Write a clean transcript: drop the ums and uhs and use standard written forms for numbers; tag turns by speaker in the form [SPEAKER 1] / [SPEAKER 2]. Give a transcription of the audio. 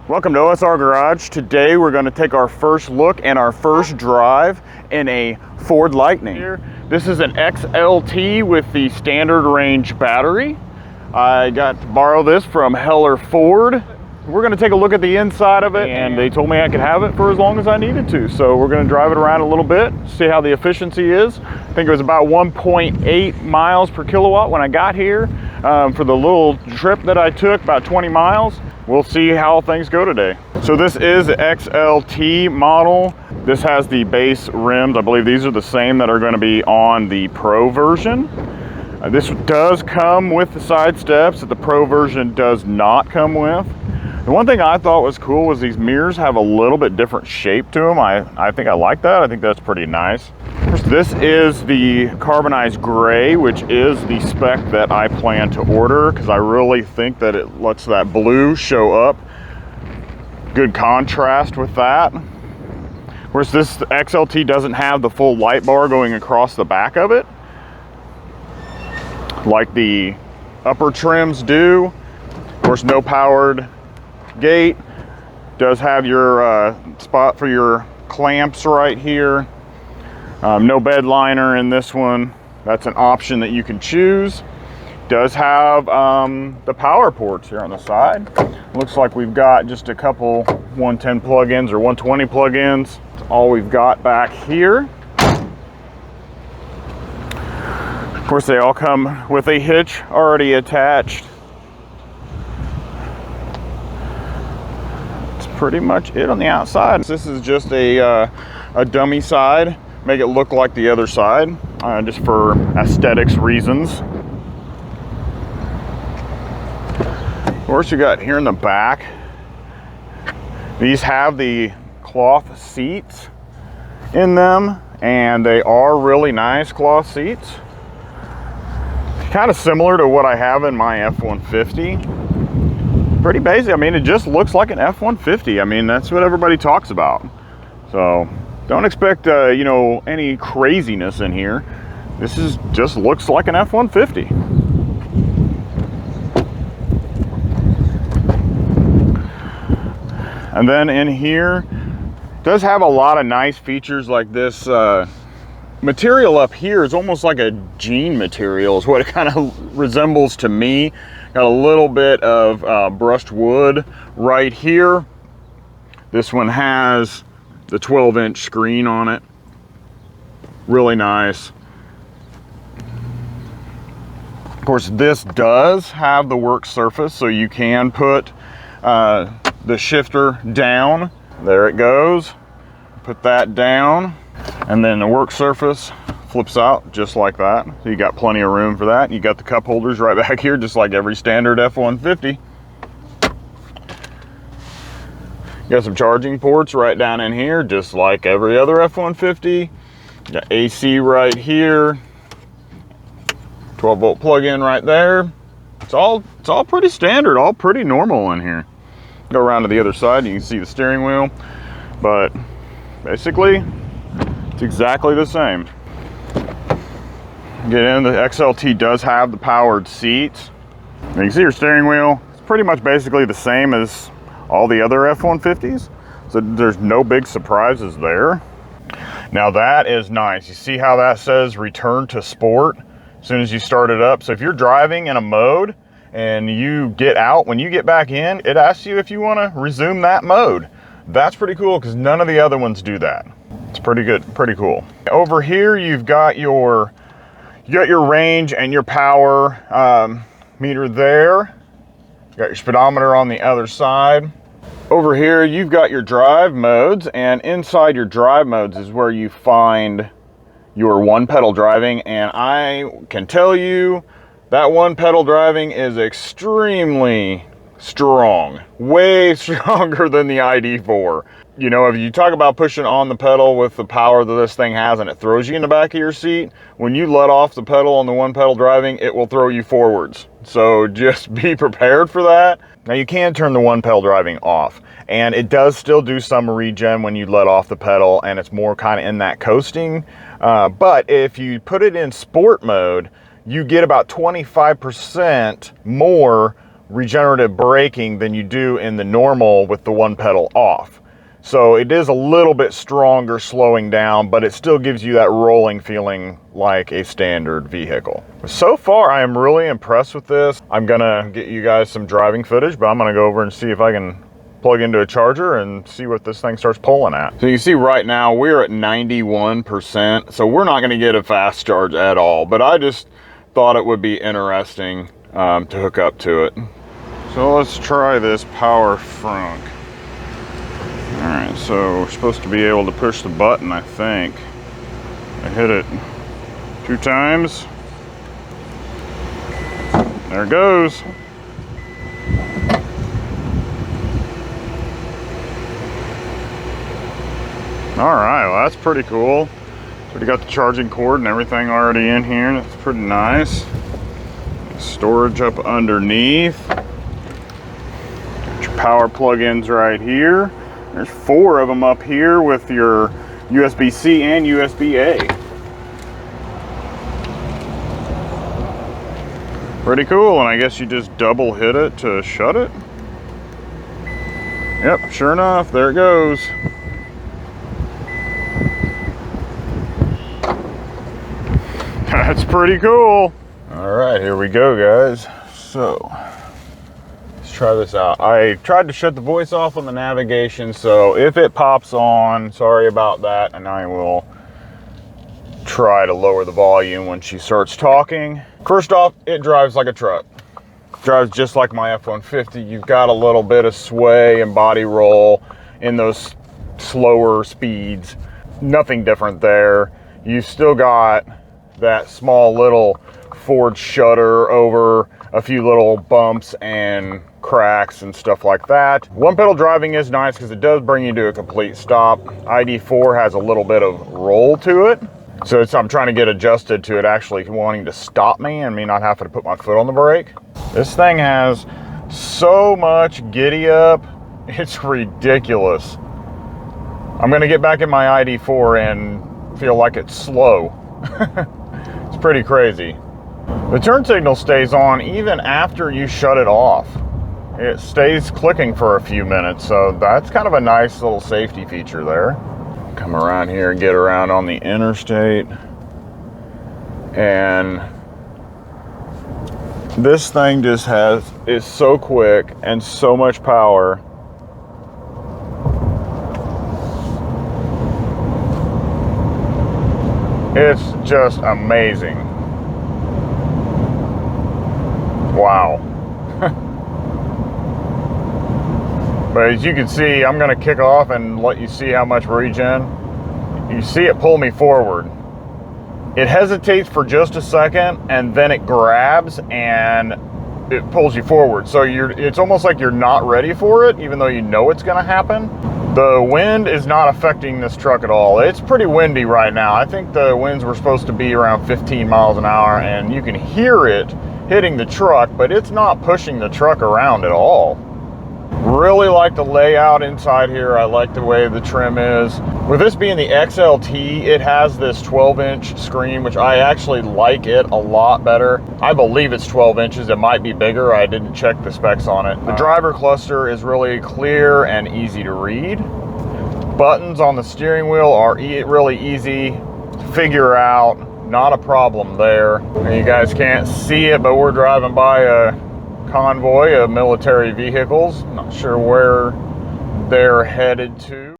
[SPEAKER 1] Welcome to OSR Garage. Today we're going to take our first look and our first drive in a Ford Lightning. This is an XLT with the standard range battery. I got to borrow this from Heller Ford. We're going to take a look at the inside of it, and they told me I could have it for as long as I needed to. So we're going to drive it around a little bit, see how the efficiency is. I think it was about 1.8 miles per kilowatt when I got here. For the little trip that I took, about 20 miles. We'll see how things go today. So this is the XLT model. This has the base rims. I believe these are the same that are going to be on the Pro version. This does come with the side steps that the Pro version does not come with. The one thing I thought was cool was these mirrors have a little bit different shape to them. I think I like that. I think that's pretty nice. This is the carbonized gray, which is the spec that I plan to order because I really think that it lets that blue show up. Good contrast with that. Whereas this XLT doesn't have the full light bar going across the back of it, like the upper trims do. Of course, no powered gate. Does have your spot for your clamps right here. No bed liner in this one. That's an option that you can choose. Does have the power ports here on the side. Looks like we've got just a couple 110 plug-ins or 120 plug-ins. That's all we've got back here. Of course, they all come with a hitch already attached. That's pretty much it on the outside. This is just a dummy side. Make it look like the other side, just for aesthetics reasons. Of course, you got here in the back, these have the cloth seats in them, and they are really nice cloth seats. Kind of similar to what I have in my F-150. Pretty basic. I mean, it just looks like an F-150. I mean, that's what everybody talks about. So don't expect, you know, any craziness in here. This is just looks like an F-150. And then in here, does have a lot of nice features like this. Material up here is almost like a jean material is what it kind of resembles to me. Got a little bit of brushed wood right here. This one has the 12-inch screen on it. Really nice. Of course, this does have the work surface, so you can put the shifter down. There it goes. Put that down, and then the work surface flips out just like that. So you got plenty of room for that. You got the cup holders right back here, just like every standard F-150. Got some charging ports right down in here, just like every other F-150. Got AC right here. 12-volt plug-in right there. It's all pretty standard, all pretty normal in here. Go around to the other side, you can see the steering wheel. But basically, it's exactly the same. Get in, the XLT does have the powered seats. And you can see your steering wheel. It's pretty much basically the same as all the other F-150s, so there's no big surprises there. Now that is nice. You see how that says return to sport as soon as you start it up? So if you're driving in a mode and you get out, when you get back in, it asks you if you want to resume that mode. That's pretty cool because none of the other ones do that. It's pretty good, pretty cool. Over here you've got your range and your power meter there. You got your speedometer on the other side. Over here, you've got your drive modes, and inside your drive modes is where you find your one pedal driving. And I can tell you that one pedal driving is extremely strong, way stronger than the ID4. You know, if you talk about pushing on the pedal with the power that this thing has and it throws you in the back of your seat, when you let off the pedal on the one pedal driving, it will throw you forwards. So just be prepared for that. Now you can turn the one pedal driving off, and it does still do some regen when you let off the pedal, and it's more kind of in that coasting. But if you put it in sport mode, you get about 25% more regenerative braking than you do in the normal with the one pedal off. So it is a little bit stronger slowing down, but it still gives you that rolling feeling like a standard vehicle. So far, I am really impressed with this. I'm gonna get you guys some driving footage, but I'm gonna go over and see if I can plug into a charger and see what this thing starts pulling at. So you see right now we're at 91%, so we're not gonna get a fast charge at all, but I just thought it would be interesting to hook up to it. So let's try this Power Frunk. All right, so we're supposed to be able to push the button, I think. I hit it 2 times. There it goes. All right, well, that's pretty cool. So we got the charging cord and everything already in here. That's pretty nice. Storage up underneath. Got your power plug-ins right here. There's 4 of them up here with your USB-C and USB-A. Pretty cool, and I guess you just double hit it to shut it. Yep, sure enough, there it goes. That's pretty cool. All right, here we go, guys. So let's try this out. I tried to shut the voice off on the navigation, so if it pops on, sorry about that, and I will try to lower the volume when she starts talking. First off, it drives like a truck. Drives just like my F-150. You've got a little bit of sway and body roll in those slower speeds. Nothing different there. You've still got that small little Ford shudder over a few little bumps and cracks and stuff like that. One pedal driving is nice because it does bring you to a complete stop. ID4 has a little bit of roll to it. So I'm trying to get adjusted to it actually wanting to stop me and me not having to put my foot on the brake. This thing has so much giddy up. It's ridiculous. I'm gonna get back in my ID4 and feel like it's slow. It's pretty crazy. The turn signal stays on even after you shut it off. It stays clicking for a few minutes, so that's kind of a nice little safety feature there. Come around here and get around on the interstate. And this thing just is so quick and so much power. It's just amazing. Wow. But as you can see, I'm gonna kick off and let you see how much regen. You see it pull me forward. It hesitates for just a second and then it grabs and it pulls you forward. So it's almost like you're not ready for it, even though you know it's gonna happen. The wind is not affecting this truck at all. It's pretty windy right now. I think the winds were supposed to be around 15 miles an hour and you can hear it hitting the truck, but it's not pushing the truck around at all. Really like the layout inside here. I like the way the trim is. With this being the XLT, it has this 12-inch screen, which I actually like it a lot better. I believe it's 12 inches. It might be bigger. I didn't check the specs on it. The driver cluster is really clear and easy to read. Buttons on the steering wheel are really easy to figure out. Not a problem there. And you guys can't see it, but we're driving by a convoy of military vehicles. Not sure where they're headed to.